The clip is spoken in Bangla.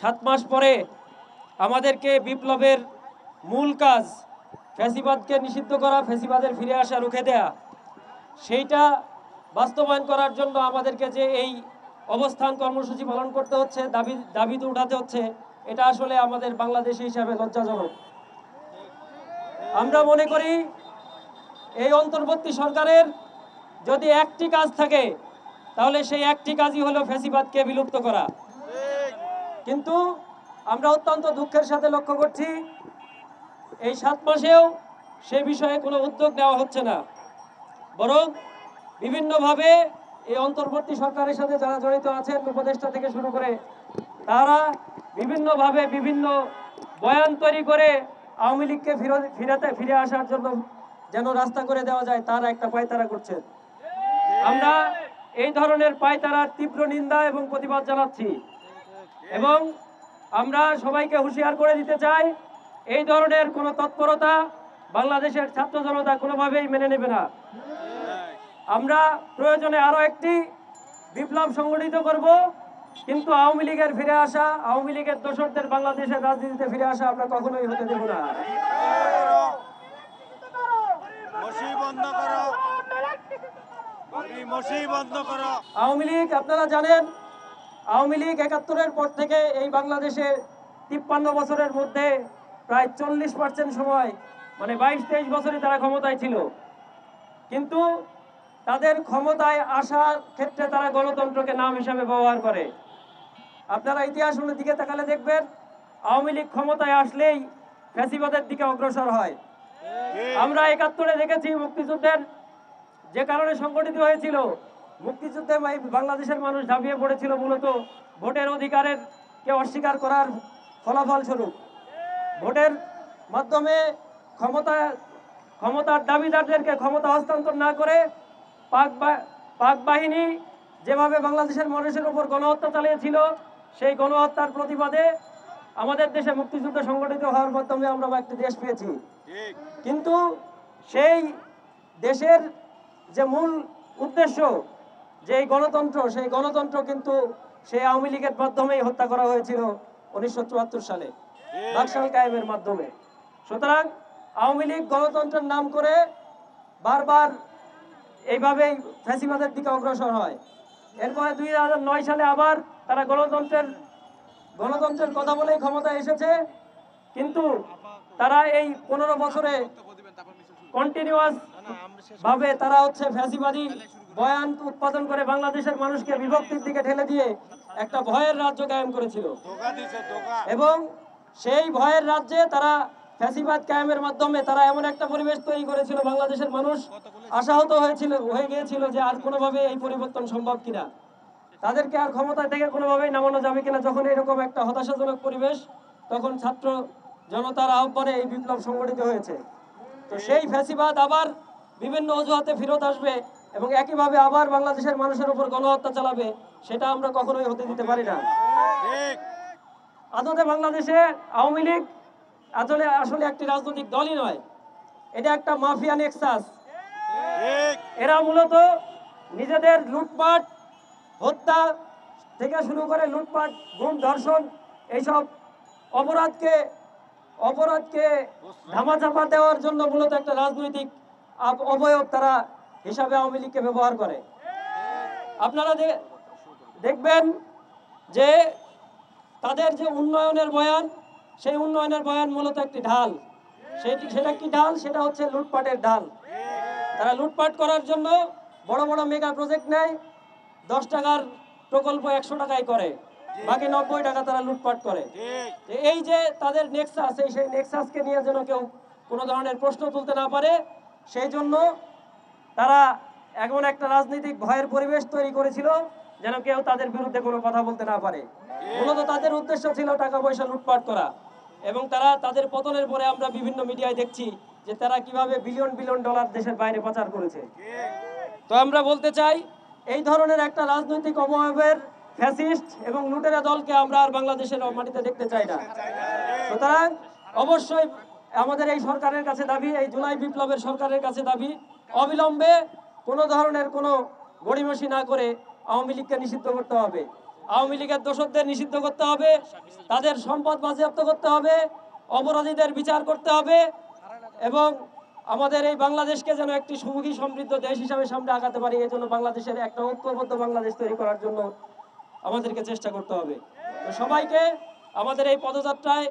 7 মাস পরে আমাদেরকে বিপ্লবের মূল কাজ ফ্যাসিবাদকে নিষিদ্ধ করা, ফ্যাসিবাদের ফিরে আসা রুখে দেয়া, সেইটা বাস্তবায়ন করার জন্য আমাদেরকে যে এই অবস্থান কর্মসূচি পালন করতে হচ্ছে, দাবি তো উঠাতে হচ্ছে, এটা আসলে আমাদের বাংলাদেশি হিসাবে লজ্জাজনক। আমরা মনে করি এই অন্তর্বর্তী সরকারের যদি একটি কাজ থাকে তাহলে সেই একটি কাজই হলো ফ্যাসিবাদকে বিলুপ্ত করা। কিন্তু আমরা অত্যন্ত দুঃখের সাথে লক্ষ্য করছি এই 7 মাসেও সে বিষয়ে কোনো উদ্যোগ নেওয়া হচ্ছে না, বরং বিভিন্নভাবে এই অন্তর্বর্তী সরকারের সাথে যারা জড়িত আছেন, উপদেষ্টা থেকে শুরু করে, তারা বিভিন্নভাবে বিভিন্ন বয়ান তৈরি করে আওয়ামী লীগকে ফিরে আসার জন্য যেন রাস্তা করে দেওয়া যায় তার একটা পায়তারা করছেন। আমরা এই ধরনের পায়তারার তীব্র নিন্দা এবং প্রতিবাদ জানাচ্ছি এবং আমরা সবাইকে হুঁশিয়ার করে দিতে চাই এই ধরনের কোনো তৎপরতা বাংলাদেশের ছাত্র জনতা কোনোভাবেই মেনে নেবে না। আমরা প্রয়োজনে আরো একটি বিপ্লব সংগঠিত করব, কিন্তু আওয়ামী লীগের ফিরে আসা, আওয়ামী লীগের দোসরদের বাংলাদেশের রাজনীতিতে ফিরে আসা আমরা কখনোই হতে দেব না। আওয়ামী লীগ, আপনারা জানেন, আওয়ামী লীগ ৭১-এর পর থেকে এই বাংলাদেশে ৫৩ বছরের মধ্যে প্রায় ৪০% সময়, মানে ২২-২৩ বছরই তারা ক্ষমতায় ছিল, কিন্তু তাদের ক্ষমতায় আসার ক্ষেত্রে তারা গণতন্ত্রকে নাম হিসাবে ব্যবহার করে। আপনারা ইতিহাসের দিকে তাকালে দেখবেন আওয়ামী লীগ ক্ষমতায় আসলেই ফ্যাসিবাদের দিকে অগ্রসর হয়। আমরা ৭১-এ দেখেছি মুক্তিযুদ্ধের যে কারণে সংগঠিত হয়েছিল, মুক্তিযুদ্ধে বাংলাদেশের মানুষ ঝাঁপিয়ে পড়েছিল মূলত ভোটের অধিকারের কে অস্বীকার করার ফলাফল স্বরূপ। ভোটের মাধ্যমে ক্ষমতার দাবিদারদেরকে ক্ষমতা হস্তান্তর না করে পাক বাহিনী যেভাবে বাংলাদেশের মানুষের উপর গণহত্যা চালিয়েছিল, সেই গণহত্যার প্রতিবাদে আমাদের দেশে মুক্তিযুদ্ধ সংগঠিত হওয়ার মাধ্যমে আমরা একটি দেশ পেয়েছি। কিন্তু সেই দেশের যে মূল উদ্দেশ্য, যে গণতন্ত্র, সেই গণতন্ত্র কিন্তু সেই আওয়ামী লীগের মাধ্যমেই হত্যা করা হয়েছিল ১৯৭৪ সালে বাকশাল কায়েমের মাধ্যমে। সুতরাং আওয়ামী লীগ গণতন্ত্রের নাম করে বারবার এইভাবেই ফ্যাসিবাদের দিকে অগ্রসর হয়। এরপরে ২০০৯ সালে আবার তারা গণতন্ত্রের কথা বলেই ক্ষমতায় এসেছে, কিন্তু তারা এই ১৫ বছরে কন্টিনিউয়াস ভাবে তারা ফ্যাসিবাদী বয়ান উৎপাদন করে বাংলাদেশের মানুষকে বিভক্তির দিকে ঠেলে দিয়ে একটা ভয়ের রাজ্য কায়েম করেছিল এবং সেই ভয়ের রাজ্যে তারা ফ্যাসিবাদ কায়েমের মাধ্যমে তারা এমন একটা পরিবেশ তৈরি করেছিল, বাংলাদেশের মানুষ আশাহত হয়ে গিয়েছিল যে আর কোনোভাবে এই পরিবর্তন সম্ভব কিনা, তাদেরকে আর ক্ষমতা থেকে কোনোভাবেই নামানো যাবে কিনা। যখন এরকম একটা হতাশাজনক পরিবেশ, তখন ছাত্র জনতার আহ্বানে এই বিপ্লব সংগঠিত হয়েছে। তো সেই ফ্যাসিবাদ আবার বিভিন্ন অজুহাতে ফেরত আসবে এবং একইভাবে আবার বাংলাদেশের মানুষের উপর গণহত্যা চালাবে, সেটা আমরা কখনোই হতে দিতে পারি না। আদতে বাংলাদেশে আওয়ামী লীগ আসলে একটি রাজনৈতিক দলই নয়, এটা একটা মাফিয়া নেক্সাস। এরা মূলত নিজেদের লুটপাট, হত্যা থেকে শুরু করে লুটপাট, গুম, ধর্ষণ, এইসব অপরাধকে ধামাচাপা দেওয়ার জন্য মূলত একটা রাজনৈতিক অবয়ব তারা হিসাবে আওয়ামী লীগকে ব্যবহার করে। আপনারা দেখবেন যে তাদের যে উন্নয়নের বয়ান, সেই উন্নয়নের বয়ান মূলত একটি ঢাল। সেটা কি ঢাল? সেটা হচ্ছে লুটপাটের ঢাল। তারা লুটপাট করার জন্য বড় বড় মেগা প্রজেক্ট নেয়, 10 টাকার প্রকল্প 100 টাকায় করে, বাকি 90 টাকা তারা লুটপাট করে। এই যে তাদের নেক্সাস, সেই নেক্সাসকে নিয়ে যেন কেউ কোনো ধরনের প্রশ্ন তুলতে না পারে, সেই জন্য তারা এমন একটা রাজনৈতিক ভয়ের পরিবেশ তৈরি করেছিল যেন কেউ তাদের বিরুদ্ধে কোনো কথা বলতে না পারে। মূলত তাদের উদ্দেশ্য ছিল টাকা পয়সা লুটপাট করা এবং তাদের পতনের পরে আমরা বিভিন্ন মিডিয়ায় দেখছি যে তারা কিভাবে বিলিয়ন বিলিয়ন ডলার দেশের বাইরে পাচার করেছে। তো আমরা বলতে চাই, এই ধরনের একটা রাজনৈতিক অবয়বের ফ্যাসিস্ট এবং লুটেরা দলকে আমরা আর বাংলাদেশের মাটিতে দেখতে চাই না। সুতরাং অবশ্যই আমাদের এই সরকারের কাছে দাবি, এই জুলাই বিপ্লবের সরকারের কাছে দাবি, অবিলম্বে কোনো ধরনের কোনো গড়িমসি না করে আওয়ামী লীগকে নিষিদ্ধ করতে হবে। আওয়ামী লীগের দোষকদের নিষিদ্ধ করতে হবে, তাদের সম্পদ বাজেয়াপ্ত করতে হবে, অপরাধীদের বিচার করতে হবে এবং আমাদের এই বাংলাদেশকে যেন একটি সুখী সমৃদ্ধ দেশ হিসাবে সামনে আগাতে পারি। এই জন্য বাংলাদেশের একটা ঐক্যবদ্ধ বাংলাদেশ তৈরি করার জন্য আমাদেরকে চেষ্টা করতে হবে। তো সবাইকে আমাদের এই পদযাত্রায়